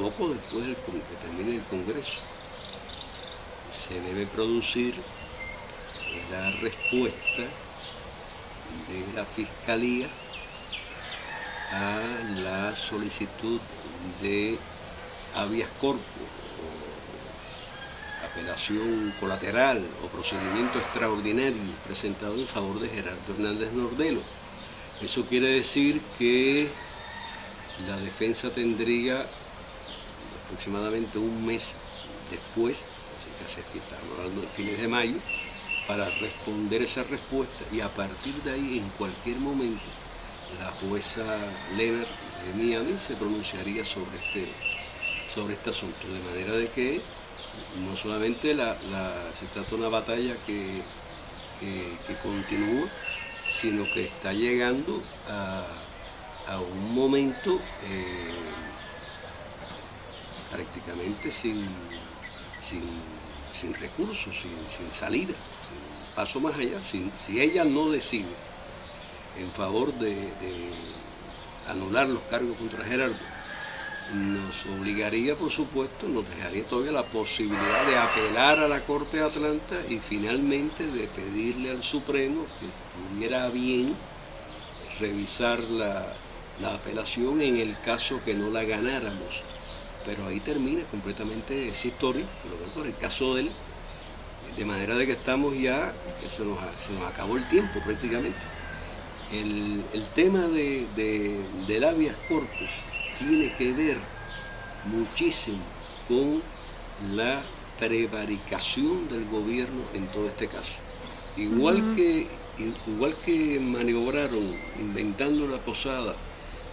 poco después de que termine el Congreso, se debe producir la respuesta de la Fiscalía a la solicitud de habeas corpus, o apelación colateral o procedimiento extraordinario presentado en favor de Gerardo Hernández Nordelo. Eso quiere decir que la defensa tendría aproximadamente un mes después, así que estamos hablando de fines de mayo, para responder esa respuesta, y a partir de ahí, en cualquier momento, la jueza Lehner de Miami se pronunciaría sobre este asunto, de manera de que no solamente se trata de una batalla que continúa, sino que está llegando a un momento prácticamente sin recursos, sin salida, sin paso más allá. Si ella no decide en favor de anular los cargos contra Gerardo, nos obligaría, por supuesto, nos dejaría todavía la posibilidad de apelar a la Corte de Atlanta y finalmente de pedirle al Supremo que tuviera bien revisar la apelación en el caso que no la ganáramos. Pero ahí termina completamente esa historia, por el caso de él, de manera de que estamos ya, que se nos acabó el tiempo prácticamente. El tema del habeas corpus tiene que ver muchísimo con la prevaricación del gobierno en todo este caso. Igual que maniobraron inventando la posada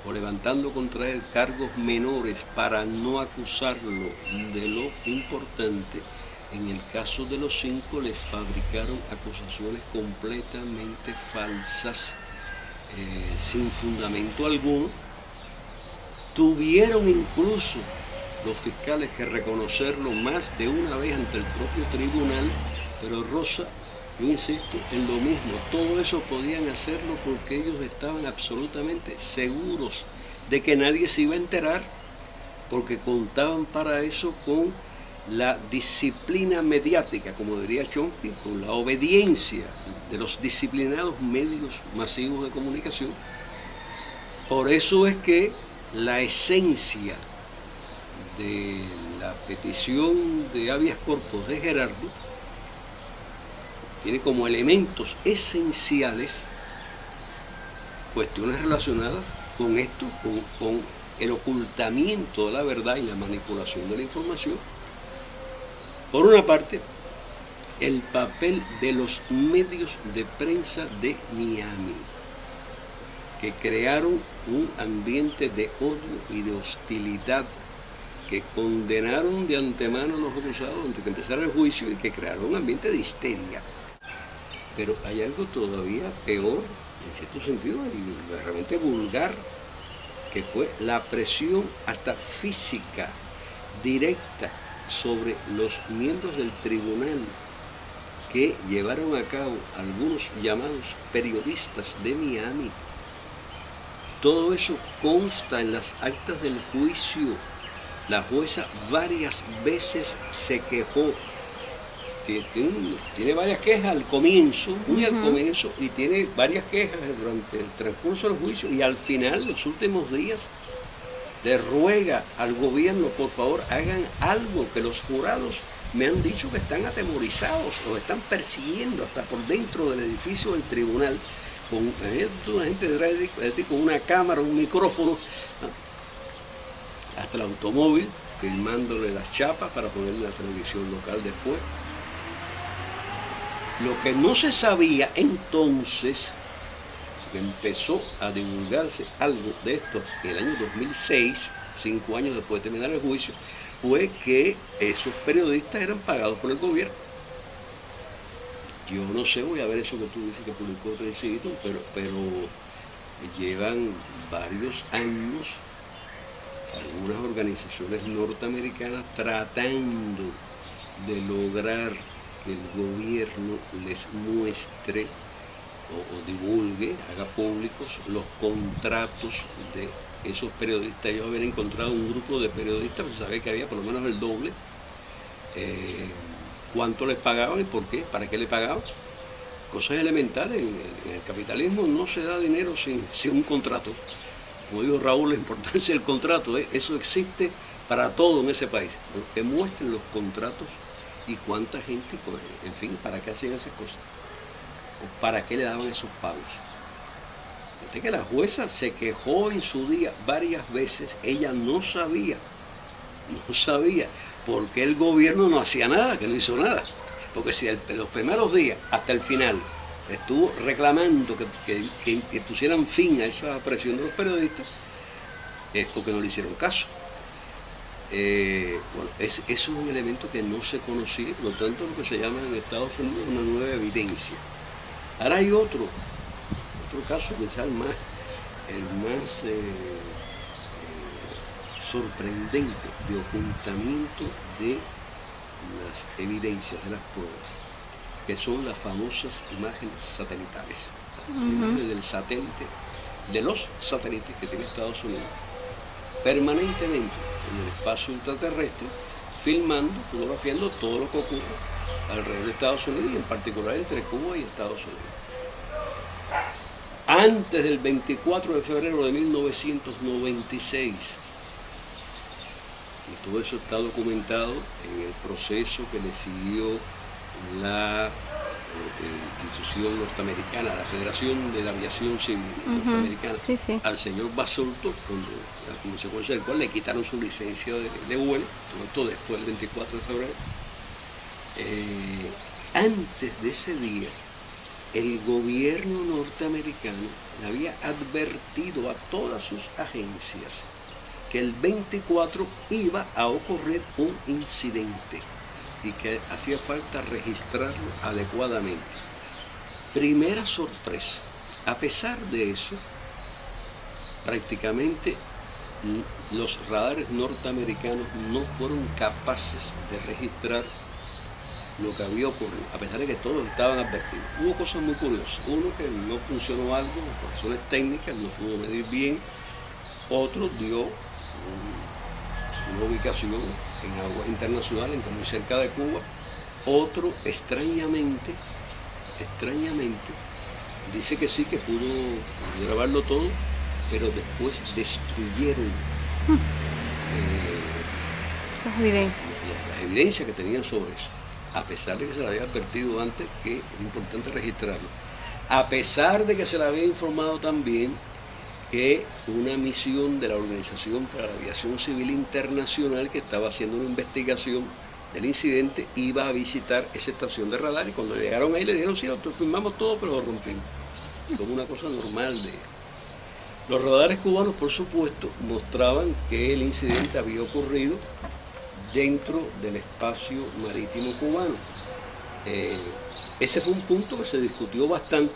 o levantando contra él cargos menores para no acusarlo de lo importante, en el caso de los 5 les fabricaron acusaciones completamente falsas, sin fundamento alguno. Tuvieron incluso los fiscales que reconocerlo más de una vez ante el propio tribunal, pero Rosa, yo insisto en lo mismo, todo eso podían hacerlo porque ellos estaban absolutamente seguros de que nadie se iba a enterar, porque contaban para eso con la disciplina mediática, como diría Chomsky, con la obediencia de los disciplinados medios masivos de comunicación. Por eso es que la esencia de la petición de habeas corpus de Gerardo tiene como elementos esenciales cuestiones relacionadas con esto, con el ocultamiento de la verdad y la manipulación de la información. Por una parte, el papel de los medios de prensa de Miami, que crearon un ambiente de odio y de hostilidad, que condenaron de antemano a los acusados antes de empezar el juicio y que crearon un ambiente de histeria. Pero hay algo todavía peor, en cierto sentido, y realmente vulgar, que fue la presión hasta física, directa, sobre los miembros del tribunal que llevaron a cabo algunos llamados periodistas de Miami. Todo eso consta en las actas del juicio. La jueza varias veces se quejó. Tiene varias quejas al comienzo, muy al comienzo, y tiene varias quejas durante el transcurso del juicio, y al final, los últimos días, le ruega al gobierno, por favor, hagan algo, que los jurados me han dicho que están atemorizados o están persiguiendo hasta por dentro del edificio del tribunal, con una gente detrás de con una cámara, un micrófono, hasta el automóvil, filmándole las chapas para poner en la televisión local después. Lo que no se sabía entonces, que empezó a divulgarse algo de esto en el año 2006, 5 años después de terminar el juicio, fue que esos periodistas eran pagados por el gobierno. Yo no sé, voy a ver eso que tú dices que publicó Trencito, pero llevan varios años algunas organizaciones norteamericanas tratando de lograr que el gobierno les muestre o divulgue, haga públicos los contratos de esos periodistas. Ellos habían encontrado un grupo de periodistas, pues sabía que había por lo menos el doble, cuánto les pagaban y por qué, para qué le pagaban. Cosas elementales. En el capitalismo no se da dinero sin un contrato. Como dijo Raúl, la importancia del contrato, eso existe para todo en ese país. Que muestren los contratos y cuánta gente, en fin, para qué hacían esas cosas. O para qué le daban esos pagos. Fíjate que la jueza se quejó en su día varias veces. Ella no sabía por qué el gobierno no hacía nada, que no hizo nada. Porque si los primeros días, hasta el final, estuvo reclamando que pusieran fin a esa presión de los periodistas, es porque no le hicieron caso. Bueno, eso es un elemento que no se conocía, por lo tanto lo que se llama en Estados Unidos una nueva evidencia. Ahora hay otro caso, quizás el más sorprendente de ocultamiento de las evidencias, de las pruebas, que son las famosas imágenes satelitales, imágenes del satélite, de los satélites que tiene Estados Unidos, permanentemente en el espacio ultraterrestre, filmando, fotografiando todo lo que ocurre alrededor de Estados Unidos y en particular entre Cuba y Estados Unidos. Antes del 24 de febrero de 1996, y todo eso está documentado en el proceso que le siguió la institución norteamericana, la Federación de la Aviación Civil norteamericana, al señor Basulto, a consecuencia del cual le quitaron su licencia de vuelo, todo esto después del 24 de febrero. Antes de ese día, el gobierno norteamericano le había advertido a todas sus agencias que el 24 iba a ocurrir un incidente y que hacía falta registrarlo adecuadamente. Primera sorpresa, a pesar de eso, prácticamente los radares norteamericanos no fueron capaces de registrar lo que había ocurrido, a pesar de que todos estaban advertidos. Hubo cosas muy curiosas. Uno, que no funcionó algo, por razones técnicas, no pudo medir bien. Otro dio una ubicación en aguas internacionales, muy cerca de Cuba. Otro, extrañamente, dice que sí, que pudo grabarlo todo, pero después destruyeron las evidencias que tenían sobre eso, a pesar de que se le había advertido antes que era importante registrarlo, a pesar de que se le había informado también que una misión de la Organización para la Aviación Civil Internacional, que estaba haciendo una investigación del incidente, iba a visitar esa estación de radar, y cuando llegaron ahí le dijeron: sí, nosotros filmamos todo, pero lo rompimos, como una cosa normal de... Los radares cubanos, por supuesto, mostraban que el incidente había ocurrido dentro del espacio marítimo cubano. Ese fue un punto que se discutió bastante,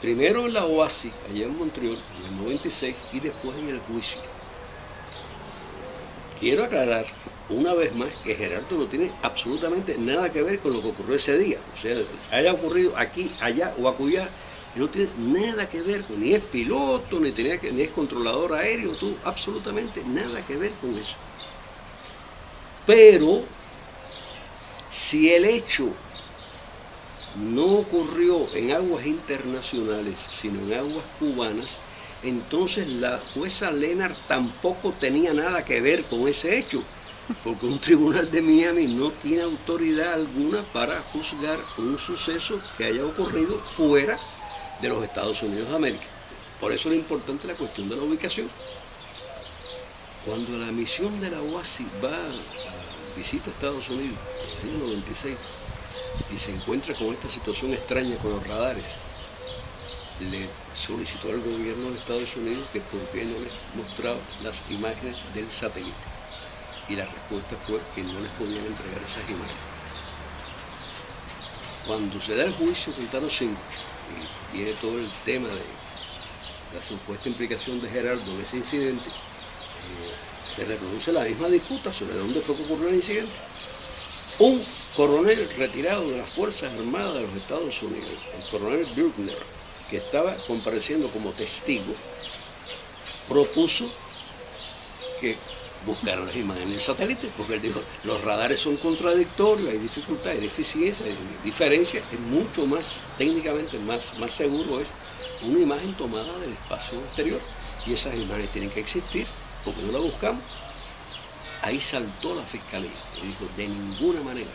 primero en la OASI, allá en Montreal, en el 96, y después en el juicio. Quiero aclarar una vez más que Gerardo no tiene absolutamente nada que ver con lo que ocurrió ese día. O sea, haya ocurrido aquí, allá o acullá, no tiene nada que ver con, ni es piloto, ni es controlador aéreo, absolutamente nada que ver con eso. Pero si el hecho no ocurrió en aguas internacionales, sino en aguas cubanas, entonces la jueza Lennart tampoco tenía nada que ver con ese hecho, porque un tribunal de Miami no tiene autoridad alguna para juzgar un suceso que haya ocurrido fuera de los Estados Unidos de América. Por eso era importante la cuestión de la ubicación. Cuando la misión de la OASI visita a Estados Unidos en el año 96 y se encuentra con esta situación extraña con los radares, le solicitó al gobierno de Estados Unidos que por qué no les mostraba las imágenes del satélite. Y la respuesta fue que no les podían entregar esas imágenes. Cuando se da el juicio con Taro 5 y viene todo el tema de la supuesta implicación de Gerardo en ese incidente, se reproduce la misma disputa sobre dónde fue que ocurrió el incidente. Un coronel retirado de las Fuerzas Armadas de los Estados Unidos, el coronel Buckner, que estaba compareciendo como testigo, propuso que buscaran las imágenes del satélite, porque él dijo, los radares son contradictorios, hay dificultades, hay deficiencias, hay diferencias, es mucho más, técnicamente más seguro es una imagen tomada del espacio exterior, y esas imágenes tienen que existir, porque no las buscamos. Ahí saltó la fiscalía y dijo, de ninguna manera,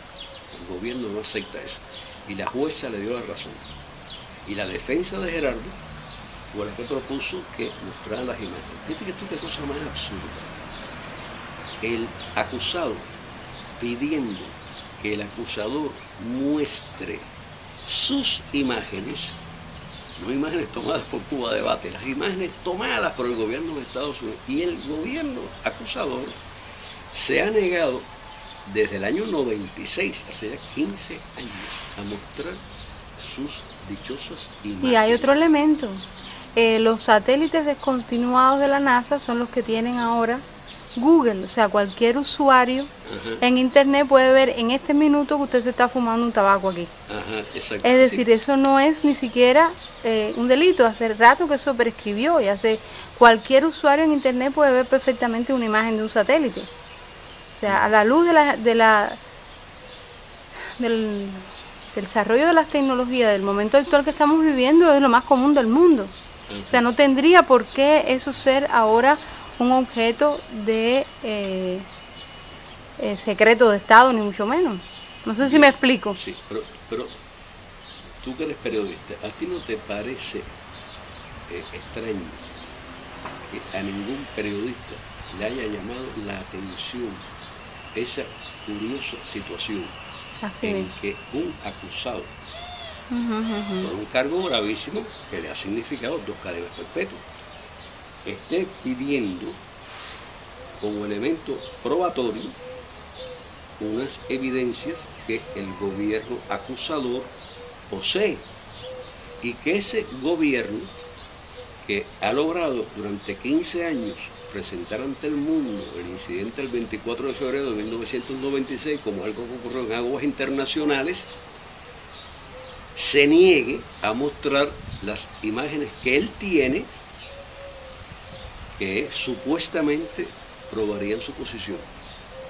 el gobierno no acepta eso. Y la jueza le dio la razón. Y la defensa de Gerardo fue la que propuso que mostraran las imágenes. Fíjate que esto es cosa más absurda. El acusado pidiendo que el acusador muestre sus imágenes, no imágenes tomadas por Cuba Debate, las imágenes tomadas por el gobierno de Estados Unidos. Y el gobierno acusador se ha negado desde el año 96, hace ya 15 años, a mostrar sus dichosas imágenes. Y hay otro elemento. Los satélites descontinuados de la NASA son los que tienen ahora Google. O sea, cualquier usuario en internet puede ver en este minuto que usted se está fumando un tabaco aquí. Exacto. Es decir, eso no es ni siquiera un delito. Hace rato que eso prescribió, y cualquier usuario en internet puede ver perfectamente una imagen de un satélite. O sea, a la luz del desarrollo de las tecnologías del momento actual que estamos viviendo, es lo más común del mundo. O sea, no tendría por qué eso ser ahora un objeto de secreto de Estado, ni mucho menos. No sé si me explico. Sí, pero tú que eres periodista, ¿a ti no te parece extraño que a ningún periodista le haya llamado la atención esa curiosa situación en que un acusado por un cargo gravísimo que le ha significado 2 cadenas perpetuas esté pidiendo como elemento probatorio unas evidencias que el gobierno acusador posee, y que ese gobierno, que ha logrado durante 15 años presentar ante el mundo el incidente del 24 de febrero de 1996 como algo que ocurrió en aguas internacionales, se niegue a mostrar las imágenes que él tiene, que supuestamente probarían su posición.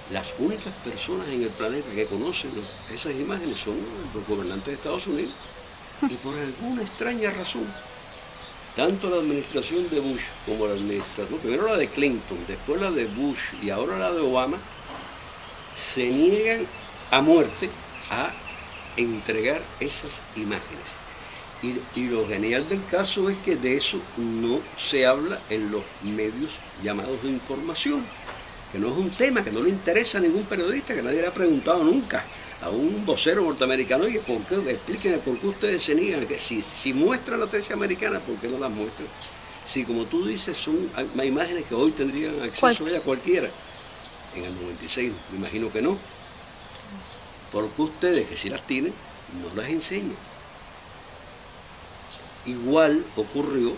Las únicas personas en el planeta que conocen esas imágenes son los gobernantes de Estados Unidos, y por alguna extraña razón, tanto la administración de Bush como la administración, primero la de Clinton, después la de Bush y ahora la de Obama, se niegan a muerte a entregar esas imágenes. Y lo genial del caso es que de eso no se habla en los medios llamados de información, que no es un tema que no le interesa a ningún periodista, que nadie le ha preguntado nunca a un vocero norteamericano, oye, explíquenme por qué ustedes se niegan, que si muestran la tesis americana, ¿por qué no las muestran? Si, como tú dices, son imágenes que hoy tendrían acceso a ellas cualquiera, en el 96 me imagino que no, ¿por qué ustedes, que si las tienen, no las enseñan? Igual ocurrió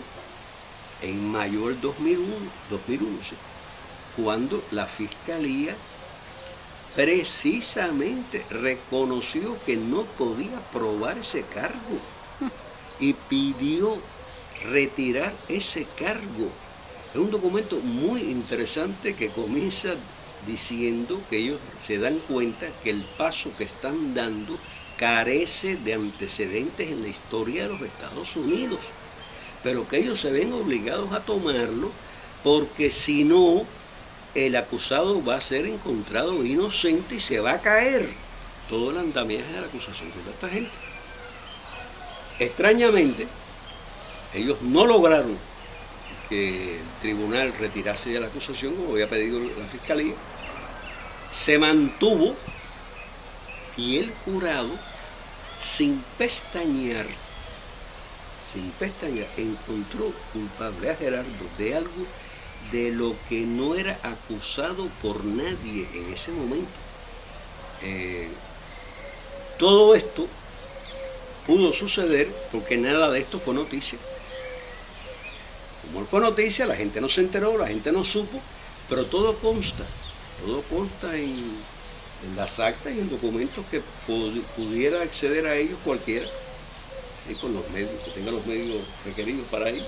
en mayo del 2001, ¿sí?, cuando la Fiscalía precisamente reconoció que no podía probar ese cargo y pidió retirar ese cargo. Es un documento muy interesante que comienza diciendo que ellos se dan cuenta que el paso que están dando carece de antecedentes en la historia de los Estados Unidos, pero que ellos se ven obligados a tomarlo porque si no, el acusado va a ser encontrado inocente y se va a caer todo el andamiaje de la acusación contra esta gente. Extrañamente, ellos no lograron que el tribunal retirase ya la acusación como había pedido la Fiscalía. Se mantuvo y el jurado, sin pestañear, encontró culpable a Gerardo de algo de lo que no era acusado por nadie en ese momento. Todo esto pudo suceder porque nada de esto fue noticia. Como no fue noticia, la gente no se enteró, la gente no supo, pero todo consta en las actas y en documentos que pudiera acceder a ellos cualquiera, ¿sí? Con los medios, que tenga los medios requeridos para ello,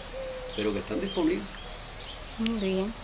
pero que están disponibles. Muy bien.